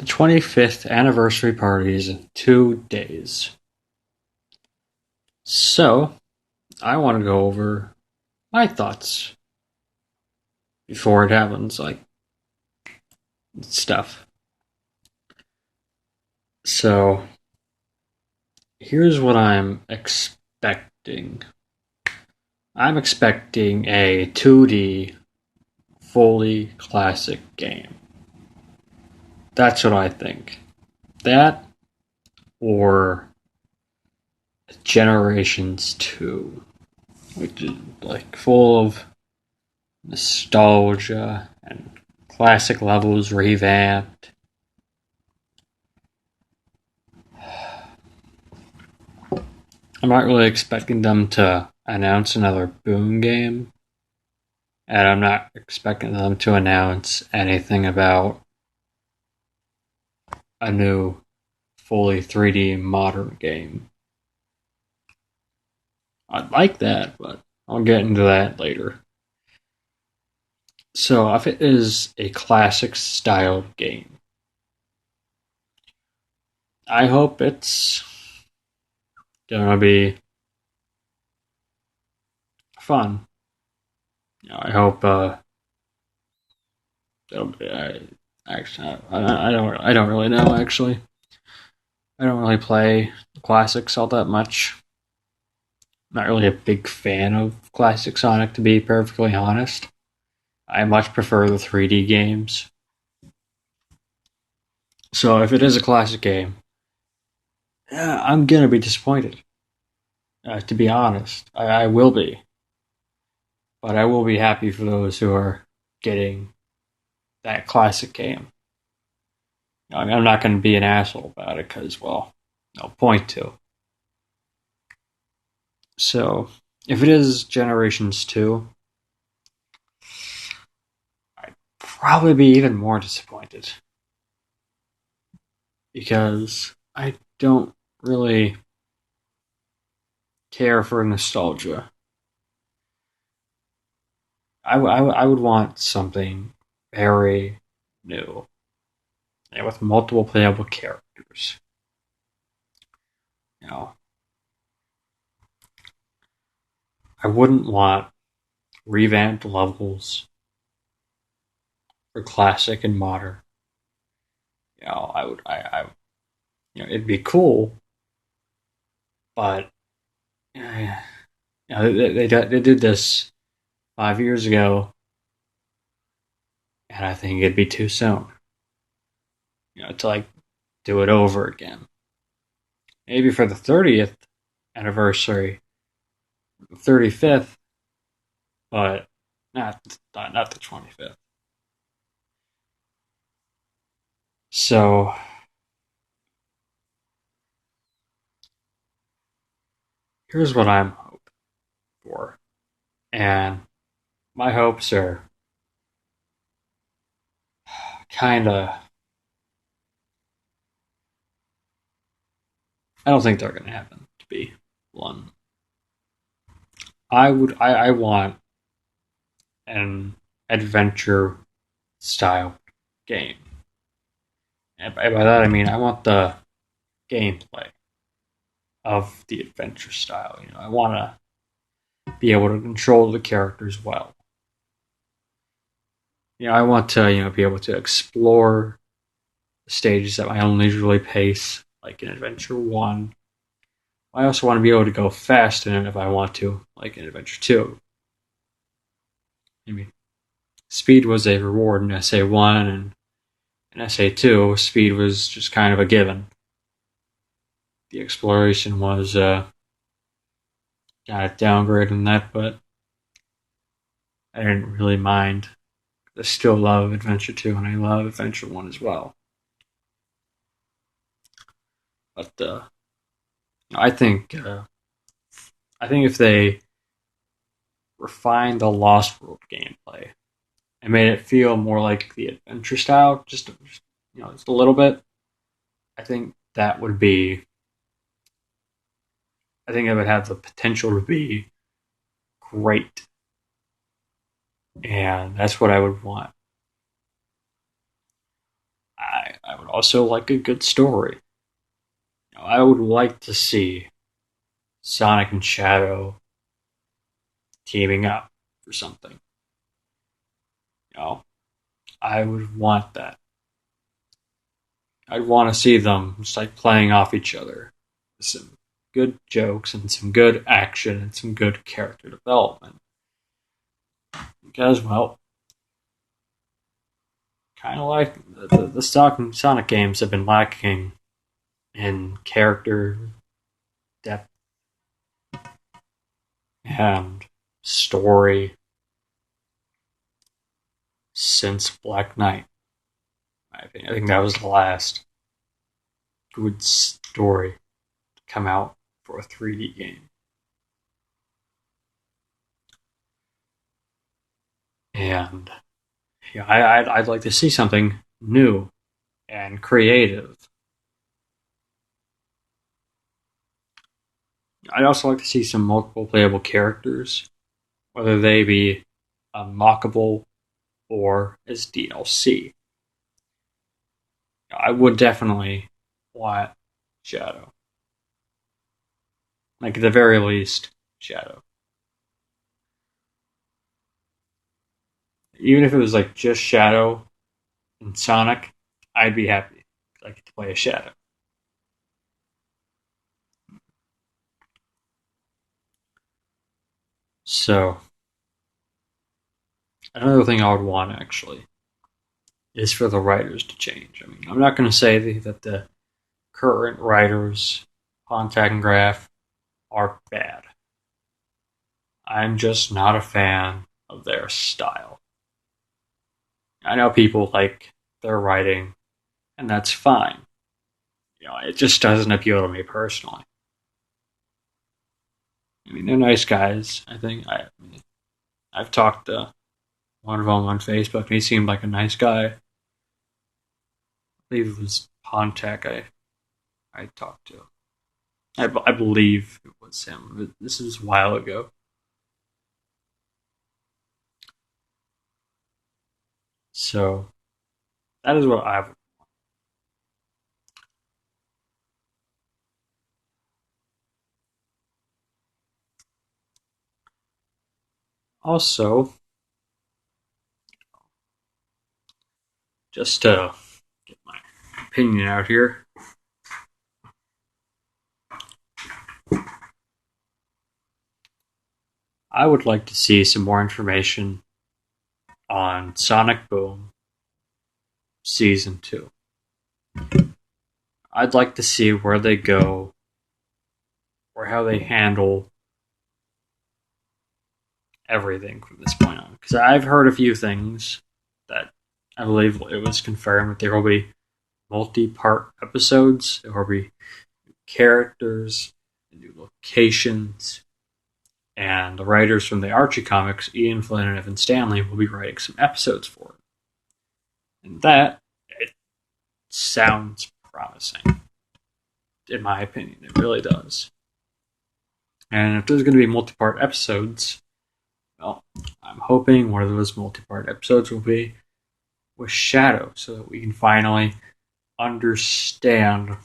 The 25th anniversary party is in 2 days. So, I want to go over my thoughts before it happens, like stuff. So, here's what I'm expecting. I'm expecting a 2D fully classic game. That's what I think. That or Generations 2, which is like full of nostalgia and classic levels revamped. I'm not really expecting them to announce another Boon game, and I'm not expecting them to announce anything about a new fully 3D modern game. I'd like that, but I'll get into that later. So, if it is a classic style game, I hope it's gonna be fun. I hope actually, I don't really know. Actually, I don't really play classics all that much. I'm not really a big fan of classic Sonic, to be perfectly honest. I much prefer the 3D games. So if it is a classic game, yeah, I'm gonna be disappointed. To be honest, I will be, but I will be happy for those who are getting that classic game. I mean, I'm not going to be an asshole about it because, well, no point to. So, if it is Generations 2, I'd probably be even more disappointed. Because I don't really care for nostalgia. I would want something very new and with multiple playable characters. You know, I wouldn't want revamped levels for classic and modern. It'd be cool, but they did this 5 years ago, and I think it'd be too soon. To like do it over again. Maybe for the 30th anniversary, 35th, but not the 25th. So here's what I'm hoping for, and my hopes are kind of. I don't think they're going to happen. To be blunt, I want an adventure style game, and by that I mean I want the gameplay of the adventure style. I want to be able to control the characters well. I want to be able to explore the stages at my own leisurely pace, like in Adventure One. I also want to be able to go fast in it if I want to, like in Adventure Two. I mean, speed was a reward in SA One, and in SA Two, speed was just kind of a given. The exploration was kind of downgraded in that, but I didn't really mind. I still love Adventure 2 and I love Adventure 1 as well. But I think I think if they refined the Lost World gameplay and made it feel more like the adventure style, just a little bit, I think that would be. I think it would have the potential to be great, and that's what I would want. I would also like a good story. I would like to see Sonic and Shadow teaming up for something. You know, I would want that. I'd want to see them just like playing off each other. Some good jokes and some good action and some good character development. Because, well, kind of like the Sonic games have been lacking in character depth and story since Black Knight. I think that was the last good story to come out for a 3D game. And yeah, I'd like to see something new and creative. I'd also like to see some multiple playable characters, whether they be unlockable or as DLC. I would definitely want Shadow. Like, at the very least, Shadow. Even if it was like just Shadow and Sonic, I'd be happy. I get to play a Shadow. So, another thing I would want actually is for the writers to change. I mean, I'm not going to say that the current writers, Contact and Graph, are bad. I'm just not a fan of their style. I know people like their writing, and that's fine. It just doesn't appeal to me personally. I mean, they're nice guys. I've talked to one of them on Facebook, and he seemed like a nice guy. I believe it was Pontek I talked to. I believe it was him. This is a while ago. So that is what I've. Also, just to get my opinion out here, I would like to see some more information on Sonic Boom Season 2. I'd like to see where they go or how they handle everything from this point on. Because I've heard a few things that I believe it was confirmed that there will be multi-part episodes. There will be characters, new locations, and the writers from the Archie comics, Ian Flynn and Evan Stanley, will be writing some episodes for it. And that, it sounds promising. In my opinion, it really does. And if there's going to be multi-part episodes, well, I'm hoping one of those multi-part episodes will be with Shadow, so that we can finally understand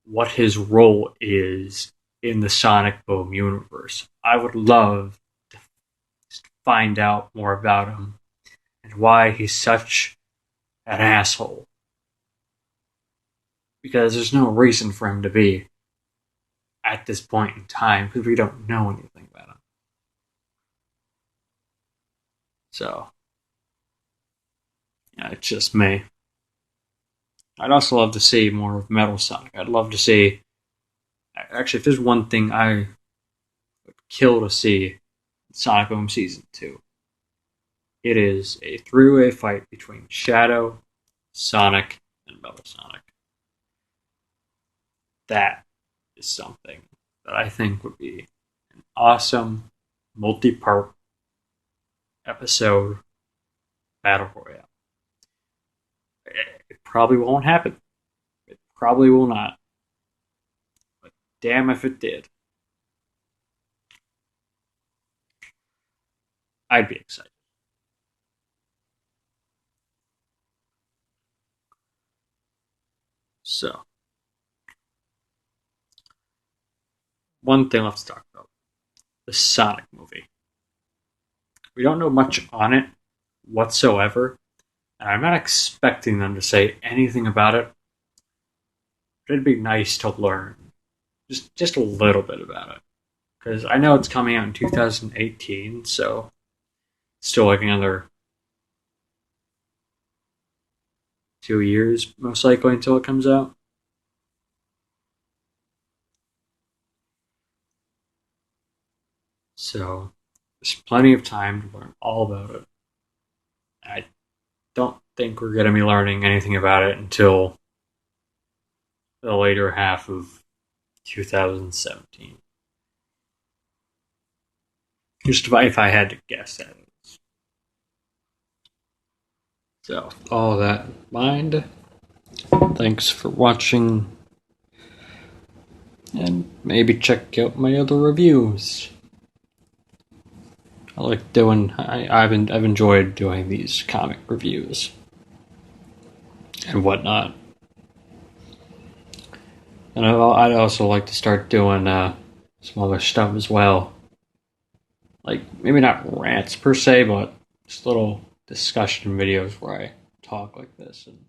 what his role is in the Sonic Boom universe. I would love to find out more about him and why he's such an asshole. Because there's no reason for him to be at this point in time, because we don't know anything about him. So, yeah, it's just me. I'd also love to see more of Metal Sonic. I'd love to see. Actually, if there's one thing I would kill to see Sonic Boom Season 2, it is a three-way fight between Shadow, Sonic, and Metal Sonic. That is something that I think would be an awesome multi-part episode battle royale. It probably won't happen. It probably will not. But damn if it did. I'd be excited. So, one thing let's talk about the Sonic movie. We don't know much on it whatsoever, and I'm not expecting them to say anything about it, but it'd be nice to learn just a little bit about it. Because I know it's coming out in 2018, so still like another 2 years, most likely, until it comes out. So there's plenty of time to learn all about it. I don't think we're going to be learning anything about it until the later half of 2017. Just if I had to guess at it. So, all that in mind, thanks for watching, and maybe check out my other reviews. I like doing. I've enjoyed doing these comic reviews and whatnot, and I'd also like to start doing some other stuff as well. Like maybe not rants per se, but just little discussion videos where I talk like this and